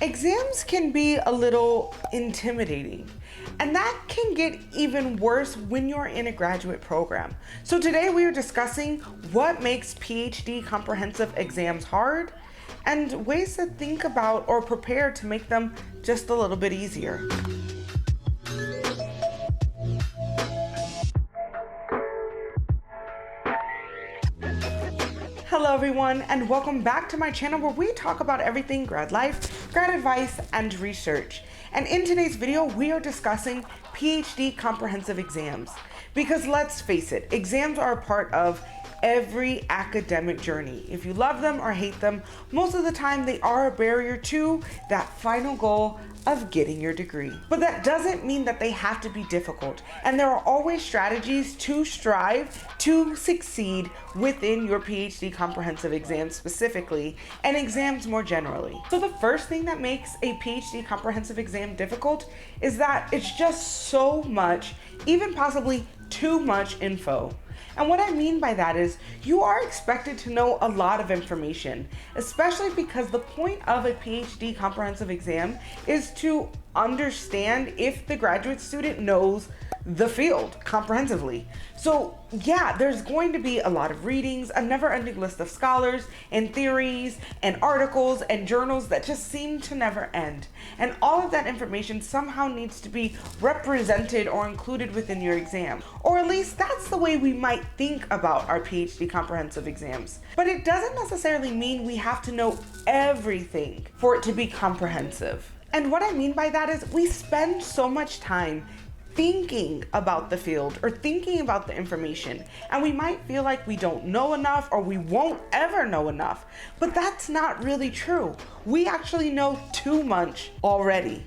Exams can be a little intimidating, and that can get even worse when you're in a graduate program. So today we are discussing what makes PhD comprehensive exams hard and ways to think about or prepare to make them just a little bit easier. Hello everyone, and welcome back to my channel where we talk about everything grad life, grad advice, and research. And in today's video, we are discussing PhD comprehensive exams. Because let's face it, exams are a part of every academic journey. If you love them or hate them, most of the time they are a barrier to that final goal of getting your degree. But that doesn't mean that they have to be difficult, and there are always strategies to strive to succeed within your PhD comprehensive exams specifically, and exams more generally. So the first thing that makes a PhD comprehensive exam difficult is that it's just so much, even possibly too much info. And what I mean by that is you are expected to know a lot of information, especially because the point of a PhD comprehensive exam is to understand if the graduate student knows the field comprehensively. So yeah, there's going to be a lot of readings, a never-ending list of scholars and theories and articles and journals that just seem to never end. And all of that information somehow needs to be represented or included within your exam. Or at least that's the way we might think about our PhD comprehensive exams. But it doesn't necessarily mean we have to know everything for it to be comprehensive. And what I mean by that is we spend so much time thinking about the field or thinking about the information, and we might feel like we don't know enough or we won't ever know enough, but that's not really true. We actually know too much already.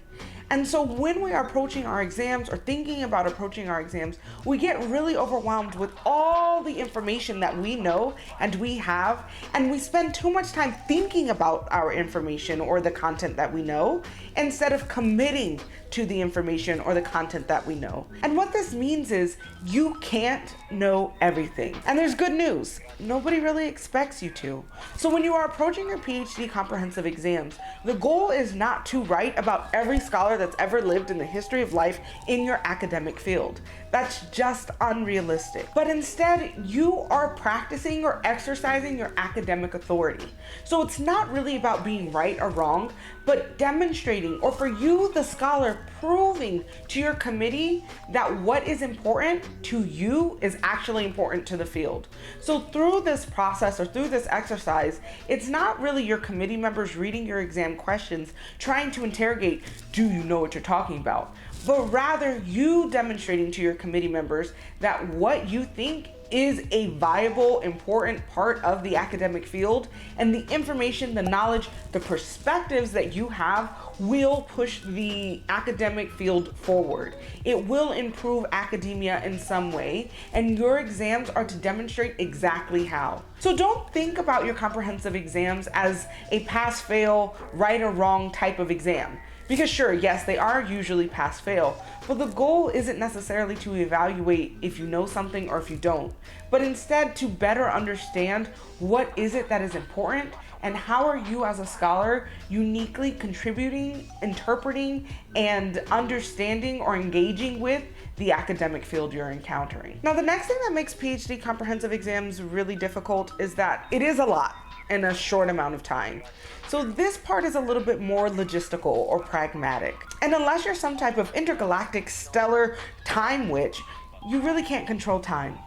And so when we are approaching our exams or thinking about approaching our exams, we get really overwhelmed with all the information that we know and we have, and we spend too much time thinking about our information or the content that we know instead of committing to the information or the content that we know. And what this means is you can't know everything. And there's good news. Nobody really expects you to. So when you are approaching your PhD comprehensive exams, the goal is not to write about every scholar that's ever lived in the history of life in your academic field. That's just unrealistic. But instead, you are practicing or exercising your academic authority. So it's not really about being right or wrong, but demonstrating, or for you, the scholar, proving to your committee that what is important to you is actually important to the field. So through this process or through this exercise, it's not really your committee members reading your exam questions trying to interrogate, do you know what you're talking about? But rather you demonstrating to your committee members that what you think is a viable, important part of the academic field, and the information, the knowledge, the perspectives that you have will push the academic field forward. It will improve academia in some way, and your exams are to demonstrate exactly how. So don't think about your comprehensive exams as a pass-fail, right or wrong type of exam. Because sure, yes, they are usually pass-fail, but the goal isn't necessarily to evaluate if you know something or if you don't, but instead to better understand what is it that is important and how are you as a scholar uniquely contributing, interpreting, and understanding or engaging with the academic field you're encountering. Now, the next thing that makes PhD comprehensive exams really difficult is that it is a lot in a short amount of time. So this part is a little bit more logistical or pragmatic. And unless you're some type of intergalactic stellar time witch, you really can't control time.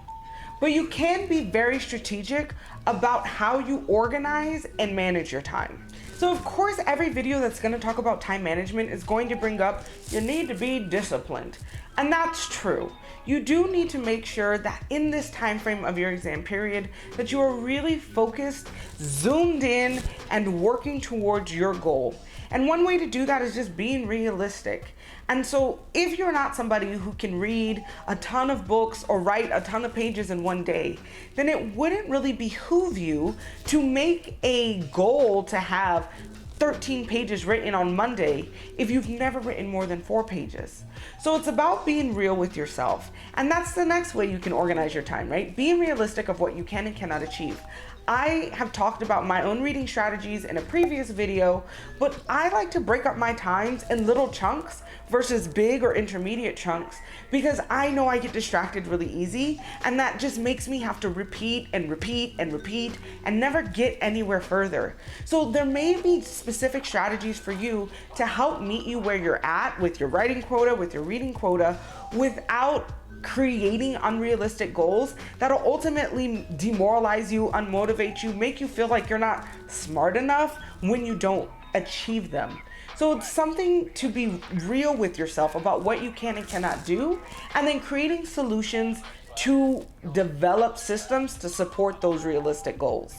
But you can be very strategic about how you organize and manage your time. So of course, every video that's going to talk about time management is going to bring up you need to be disciplined. And that's true. You do need to make sure that in this time frame of your exam period that you are really focused, zoomed in, and working towards your goal. And one way to do that is just being realistic. And so if you're not somebody who can read a ton of books or write a ton of pages in one day, then it wouldn't really behoove you to make a goal to have 13 pages written on Monday if you've never written more than 4 pages. So it's about being real with yourself. And that's the next way you can organize your time, right? Being realistic of what you can and cannot achieve. I have talked about my own reading strategies in a previous video, but I like to break up my times in little chunks versus big or intermediate chunks because I know I get distracted really easy, and that just makes me have to repeat and repeat and repeat and never get anywhere further. So there may be specific strategies for you to help meet you where you're at with your writing quota, with your reading quota, without creating unrealistic goals that'll ultimately demoralize you, unmotivate you, make you feel like you're not smart enough when you don't achieve them. So it's something to be real with yourself about what you can and cannot do, and then creating solutions to develop systems to support those realistic goals.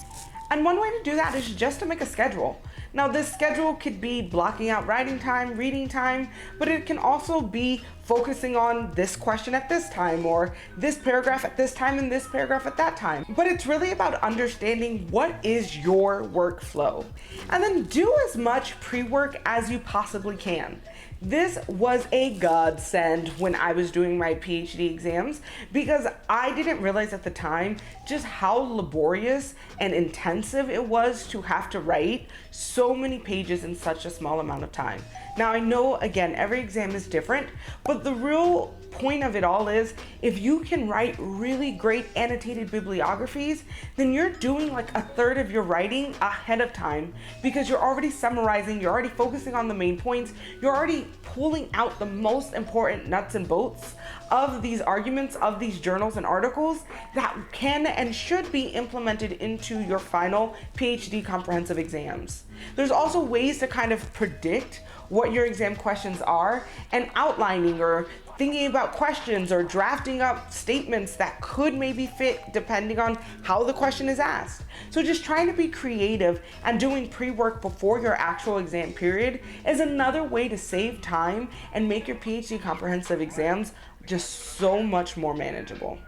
And one way to do that is just to make a schedule. Now, this schedule could be blocking out writing time, reading time, but it can also be focusing on this question at this time, or this paragraph at this time, and this paragraph at that time. But it's really about understanding what is your workflow. And then do as much pre-work as you possibly can. This was a godsend when I was doing my PhD exams because I didn't realize at the time just how laborious and intensive it was to have to write so many pages in such a small amount of time. Now, I know, again, every exam is different, but the real point of it all is if you can write really great annotated bibliographies, then you're doing like a third of your writing ahead of time because you're already summarizing, you're already focusing on the main points, you're already pulling out the most important nuts and bolts of these arguments, of these journals and articles that can and should be implemented into your final PhD comprehensive exams. There's also ways to kind of predict what your exam questions are and outlining or thinking about questions or drafting up statements that could maybe fit depending on how the question is asked. So just trying to be creative and doing pre-work before your actual exam period is another way to save time and make your PhD comprehensive exams just so much more manageable.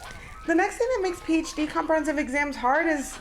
The next thing that makes PhD comprehensive exams hard is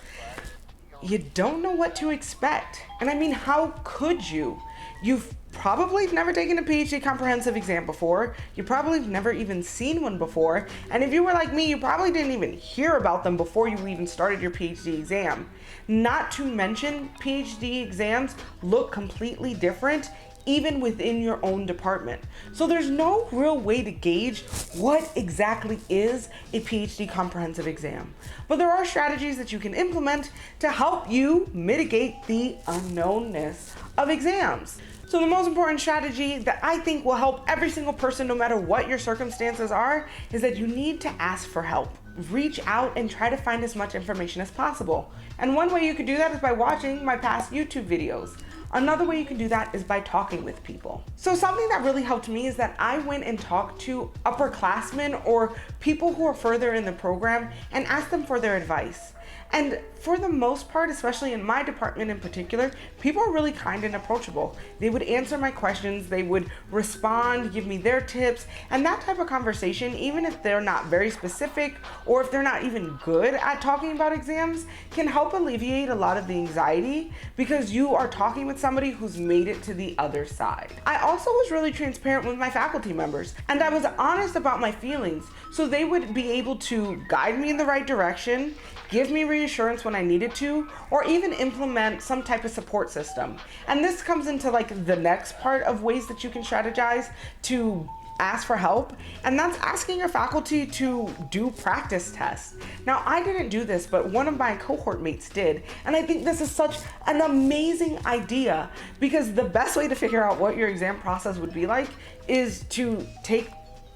you don't know what to expect. And I mean, how could you? You've probably never taken a PhD comprehensive exam before. You probably never even seen one before. And if you were like me, you probably didn't even hear about them before you even started your PhD exam. Not to mention, PhD exams look completely different even within your own department. So there's no real way to gauge what exactly is a PhD comprehensive exam. But there are strategies that you can implement to help you mitigate the unknownness of exams. So the most important strategy that I think will help every single person, no matter what your circumstances are, is that you need to ask for help. Reach out and try to find as much information as possible. And one way you can do that is by watching my past YouTube videos. Another way you can do that is by talking with people. So something that really helped me is that I went and talked to upperclassmen or people who are further in the program and asked them for their advice. And for the most part, especially in my department in particular, people are really kind and approachable. They would answer my questions, they would respond, give me their tips, and that type of conversation, even if they're not very specific or if they're not even good at talking about exams, can help alleviate a lot of the anxiety because you are talking with somebody who's made it to the other side. I also was really transparent with my faculty members, and I was honest about my feelings, so they would be able to guide me in the right direction, give me reassurance when I needed to, or even implement some type of support system. And this comes into like the next part of ways that you can strategize to ask for help, and that's asking your faculty to do practice tests. Now, I didn't do this, but one of my cohort mates did, and I think this is such an amazing idea because the best way to figure out what your exam process would be like is to take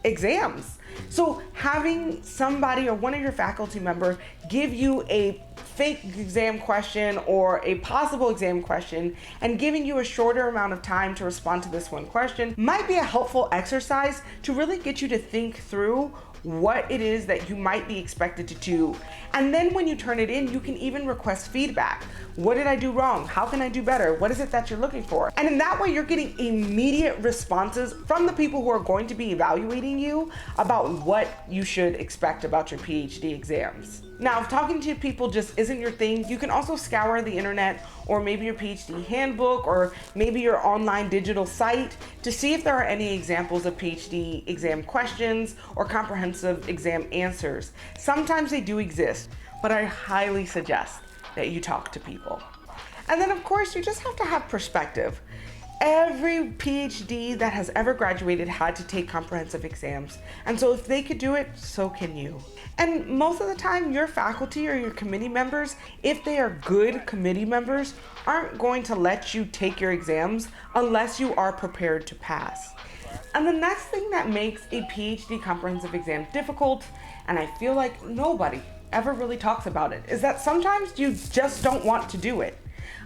exams. So having somebody or one of your faculty member give you a fake exam question or a possible exam question and giving you a shorter amount of time to respond to this one question might be a helpful exercise to really get you to think through what it is that you might be expected to do. And then when you turn it in, you can even request feedback. What did I do wrong? How can I do better? What is it that you're looking for? And in that way, you're getting immediate responses from the people who are going to be evaluating you about what you should expect about your PhD exams. Now, if talking to people just isn't your thing, you can also scour the internet or maybe your PhD handbook or maybe your online digital site to see if there are any examples of PhD exam questions or comprehensive exam answers. Sometimes they do exist, but I highly suggest that you talk to people. And then, of course, you just have to have perspective. Every PhD that has ever graduated had to take comprehensive exams. And so if they could do it, so can you. And most of the time, your faculty or your committee members, if they are good committee members, aren't going to let you take your exams unless you are prepared to pass. And the next thing that makes a PhD comprehensive exam difficult, and I feel like nobody ever really talks about it, is that sometimes you just don't want to do it.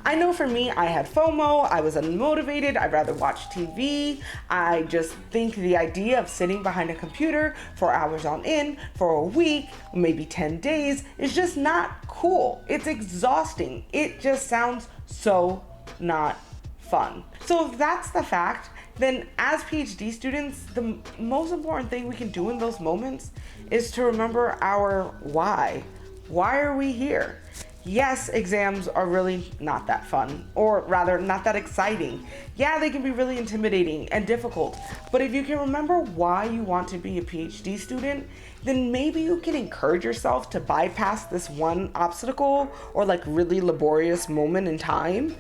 I know for me, I had FOMO, I was unmotivated, I'd rather watch TV. I just think the idea of sitting behind a computer for hours on end, for a week, maybe 10 days, is just not cool. It's exhausting. It just sounds so not fun. So if that's the fact, then as PhD students, the most important thing we can do in those moments is to remember our why. Why are we here? Yes, exams are really not that fun, or rather not that exciting. Yeah, they can be really intimidating and difficult, but if you can remember why you want to be a PhD student, then maybe you can encourage yourself to bypass this one obstacle or like really laborious moment in time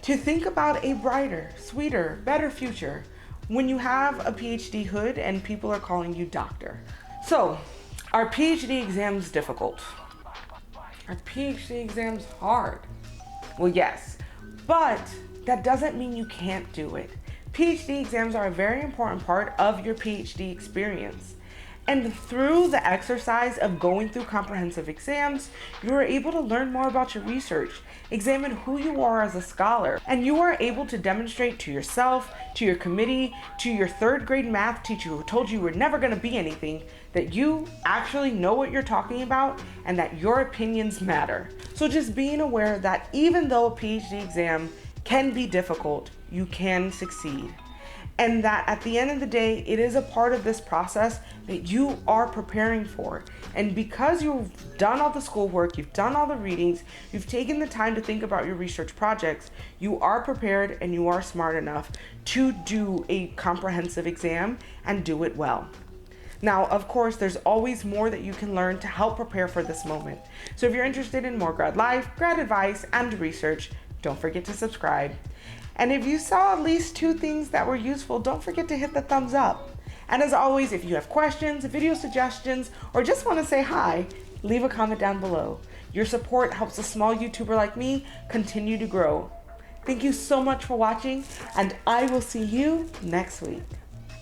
to think about a brighter, sweeter, better future when you have a PhD hood and people are calling you doctor. So, are PhD exams difficult? Are PhD exams hard? Well, yes, but that doesn't mean you can't do it. PhD exams are a very important part of your PhD experience. And through the exercise of going through comprehensive exams, you are able to learn more about your research, examine who you are as a scholar, and you are able to demonstrate to yourself, to your committee, to your third grade math teacher who told you were never going to be anything, that you actually know what you're talking about and that your opinions matter. So just being aware that even though a PhD exam can be difficult, you can succeed. And that at the end of the day, it is a part of this process that you are preparing for. And because you've done all the schoolwork, you've done all the readings, you've taken the time to think about your research projects, you are prepared and you are smart enough to do a comprehensive exam and do it well. Now, of course, there's always more that you can learn to help prepare for this moment. So if you're interested in more grad life, grad advice, and research, don't forget to subscribe. And if you saw at least 2 things that were useful, don't forget to hit the thumbs up. And as always, if you have questions, video suggestions, or just want to say hi, leave a comment down below. Your support helps a small YouTuber like me continue to grow. Thank you so much for watching, and I will see you next week.